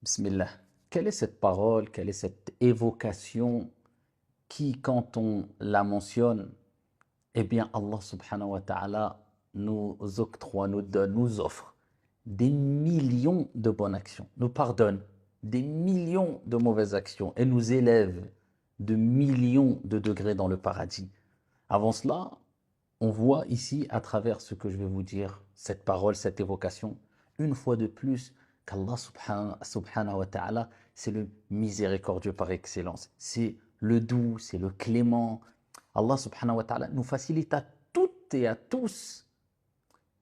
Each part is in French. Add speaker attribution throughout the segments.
Speaker 1: Bismillah. Quelle est cette parole, quelle est cette évocation qui, quand on la mentionne, eh bien Allah subhanahu wa ta'ala nous octroie, nous donne, nous offre des millions de bonnes actions, nous pardonne des millions de mauvaises actions et nous élève de millions de degrés dans le paradis. Avant cela, on voit ici, à travers ce que je vais vous dire, cette parole, cette évocation, une fois de plus, qu'Allah subhanahu wa ta'ala, c'est le miséricordieux par excellence. C'est le doux, c'est le clément. Allah subhanahu wa ta'ala nous facilite à toutes et à tous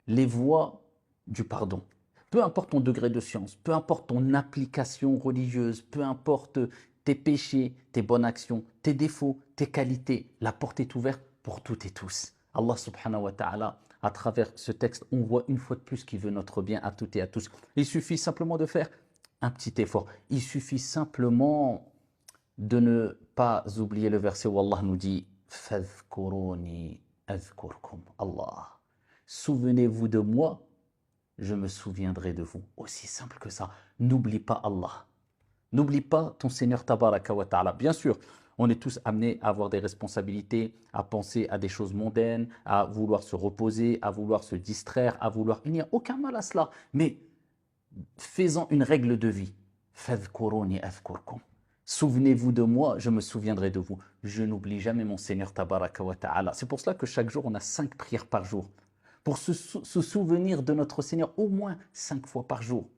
Speaker 1: les voies du pardon. Peu importe ton degré de science, peu importe ton application religieuse, peu importe tes péchés, tes bonnes actions, tes défauts, tes qualités, la porte est ouverte pour toutes et tous. Allah subhanahu wa ta'ala, à travers ce texte, on voit une fois de plus qu'il veut notre bien à toutes et à tous. Il suffit simplement de faire un petit effort. Il suffit simplement de ne pas oublier le verset où Allah nous dit Fadhkuruni azkurkum. Allah. Souvenez-vous de moi, je me souviendrai de vous. Aussi simple que ça. N'oublie pas Allah. N'oublie pas ton Seigneur Tabaraka wa Ta'ala. Bien sûr, on est tous amenés à avoir des responsabilités, à penser à des choses mondaines, à vouloir se reposer, à vouloir se distraire, à vouloir... Il n'y a aucun mal à cela. Mais faisons une règle de vie. Fadhkuruni azkurkum. Souvenez-vous de moi, je me souviendrai de vous. Je n'oublie jamais mon Seigneur Tabaraka wa Ta'ala. C'est pour cela que chaque jour, on a 5 prières par jour. Pour se souvenir de notre Seigneur au moins 5 fois par jour.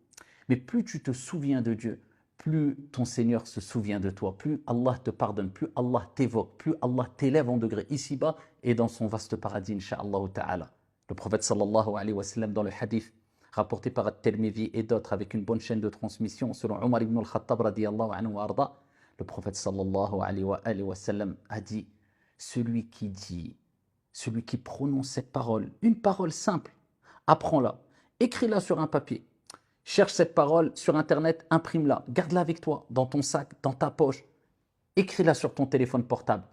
Speaker 1: Mais plus tu te souviens de Dieu, plus ton Seigneur se souvient de toi, plus Allah te pardonne, plus Allah t'évoque, plus Allah t'élève en degré ici-bas et dans son vaste paradis, incha'Allah ta'ala. Le prophète sallallahu alayhi wa sallam dans le hadith rapporté par At-Tirmidhi et d'autres avec une bonne chaîne de transmission, selon Omar ibn al-Khattab radiyallahu anhu wa arda, le prophète sallallahu alayhi wa sallam a dit, celui qui prononce cette parole, une parole simple, apprends-la, écris-la sur un papier, cherche cette parole sur internet, imprime-la, garde-la avec toi, dans ton sac, dans ta poche, écris-la sur ton téléphone portable,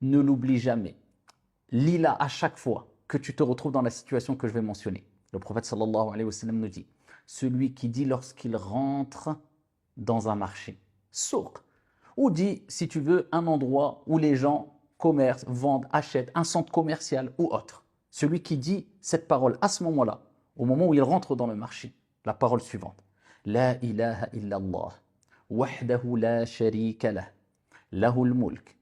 Speaker 1: ne l'oublie jamais, lis-la à chaque fois que tu te retrouves dans la situation que je vais mentionner. Le prophète sallallahu alayhi wa sallam nous dit, celui qui dit lorsqu'il rentre dans un marché, souk, ou dit, si tu veux, un endroit où les gens commercent, vendent, achètent, un centre commercial ou autre. Celui qui dit cette parole à ce moment-là, au moment où il rentre dans le marché, la parole suivante. La ilaha illallah, wahdahu la sharika lah, lahul mulk,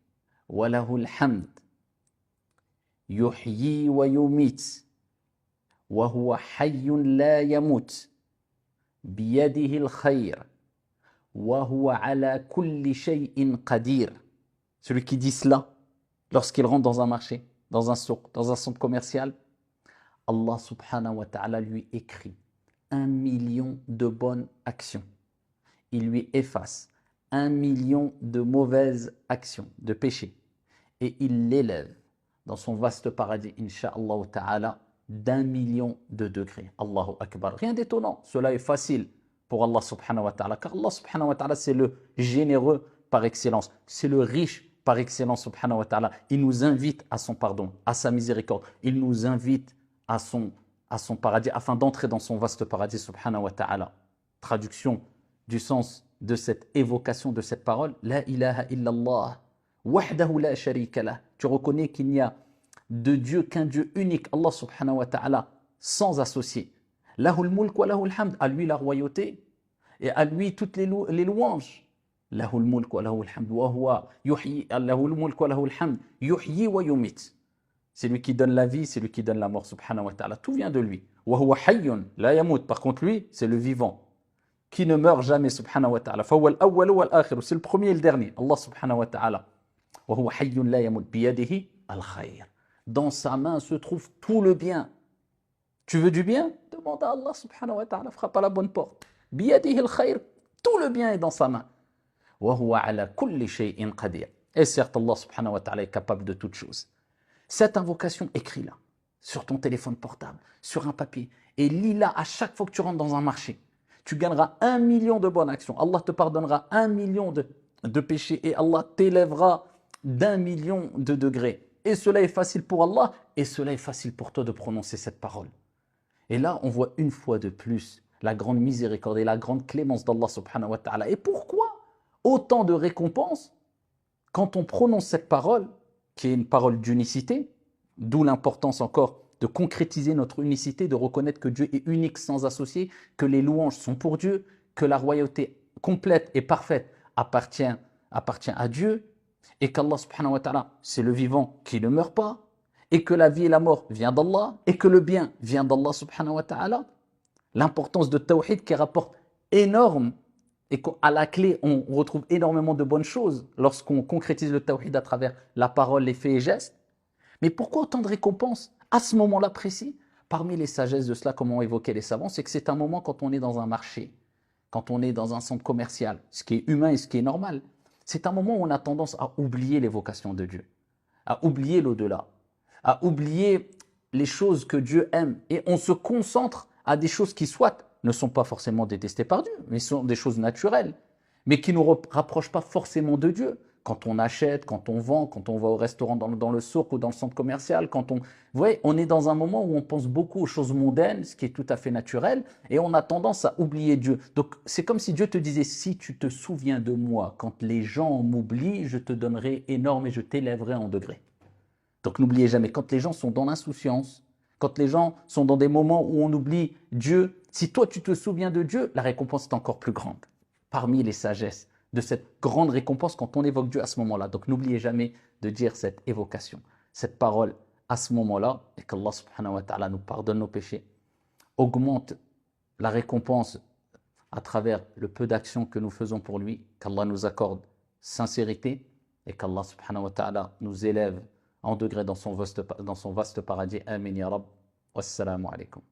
Speaker 1: wa lahul hamd, yuhyi wa yumit, wa huwa hayyun la yamut, biyadihi al-khayr, wa huwa ala kulli shay'in qadir. Celui qui dit cela, lorsqu'il rentre dans un marché, dans un souk, dans un centre commercial, Allah subhanahu wa ta'ala lui écrit 1 million de bonnes actions. Il lui efface 1 million de mauvaises actions, de péchés. Et il l'élève dans son vaste paradis, insha'Allah ta'ala, d'1 million de degrés. Allahu Akbar. Rien d'étonnant, cela est facile pour Allah subhanahu wa ta'ala, car Allah subhanahu wa ta'ala, c'est le généreux par excellence, c'est le riche par excellence subhanahu wa ta'ala. Il nous invite à son pardon, à sa miséricorde. Il nous invite à son paradis, afin d'entrer dans son vaste paradis subhanahu wa ta'ala. Traduction du sens de cette évocation de cette parole, La ilaha illallah, wahdahu la sharika lah. Tu reconnais qu'il n'y a de Dieu qu'un Dieu unique, Allah subhanahu wa ta'ala, sans associé. Lahul mulk wa lahul hamd, à lui la royauté et à lui toutes les louanges. Lahul mulk wa lahul hamd, wa huwa yuhyi, lahul mulk wa lahul hamd, yuhyi wa yumit. C'est lui qui donne la vie, c'est lui qui donne la mort, subhanahu wa ta'ala. Tout vient de lui. Wa huwa hayyun la yamut. Par contre, lui, c'est le vivant, qui ne meurt jamais, subhanahu wa ta'ala. Fa huwa al-awwal wal akhir. C'est le premier et le dernier. Allah subhanahu wa ta'ala. Wa huwa hayyun la yamut. Biyadihi al-khayr. Dans sa main se trouve tout le bien. Tu veux du bien? Demande à Allah subhanahu wa ta'ala, frappe à la bonne porte. Biyadihi al-khayr. Tout le bien est dans sa main. Wa huwa ala kulli shay'in qadir. Et certes, Allah subhanahu wa ta'ala est capable de toutes choses. Cette invocation, écris-la sur ton téléphone portable, sur un papier, et lis-la à chaque fois que tu rentres dans un marché. Tu gagneras 1 million de bonnes actions. Allah te pardonnera 1 million de péchés et Allah t'élèvera d'1 million de degrés. Et cela est facile pour Allah et cela est facile pour toi de prononcer cette parole. Et là, on voit une fois de plus la grande miséricorde et la grande clémence d'Allah subhanahu wa ta'ala. Et pourquoi autant de récompenses quand on prononce cette parole, qui est une parole d'unicité, d'où l'importance encore de concrétiser notre unicité, de reconnaître que Dieu est unique sans associé, que les louanges sont pour Dieu, que la royauté complète et parfaite appartient à Dieu, et qu'Allah subhanahu wa ta'ala, c'est le vivant qui ne meurt pas, et que la vie et la mort viennent d'Allah, et que le bien vient d'Allah subhanahu wa ta'ala. L'importance de Tawhid qui rapporte énorme, et qu'à la clé, on retrouve énormément de bonnes choses lorsqu'on concrétise le Tawhid à travers la parole, les faits et gestes. Mais pourquoi autant de récompenses à ce moment-là précis? Parmi les sagesses de cela, comme ont évoqué les savants, c'est que c'est un moment quand on est dans un marché, quand on est dans un centre commercial, ce qui est humain et ce qui est normal. C'est un moment où on a tendance à oublier l'évocation de Dieu, à oublier l'au-delà, à oublier les choses que Dieu aime. Et on se concentre à des choses qui, soit ne sont pas forcément détestées par Dieu, mais sont des choses naturelles, mais qui ne nous rapprochent pas forcément de Dieu. Quand on achète, quand on vend, quand on va au restaurant dans le souk ou dans le centre commercial, vous voyez, on est dans un moment où on pense beaucoup aux choses mondaines, ce qui est tout à fait naturel, et on a tendance à oublier Dieu. Donc c'est comme si Dieu te disait, si tu te souviens de moi, quand les gens m'oublient, je te donnerai énorme et je t'élèverai en degrés. Donc n'oubliez jamais, quand les gens sont dans l'insouciance, quand les gens sont dans des moments où on oublie Dieu, si toi tu te souviens de Dieu, la récompense est encore plus grande. Parmi les sagesses de cette grande récompense quand on évoque Dieu à ce moment-là. Donc n'oubliez jamais de dire cette évocation, cette parole à ce moment-là, et qu'Allah subhanahu wa ta'ala nous pardonne nos péchés, augmente la récompense à travers le peu d'actions que nous faisons pour lui, qu'Allah nous accorde sincérité, et qu'Allah subhanahu wa ta'ala nous élève en degré dans son vaste paradis. Amin ya Rab. Wassalamu alaikum.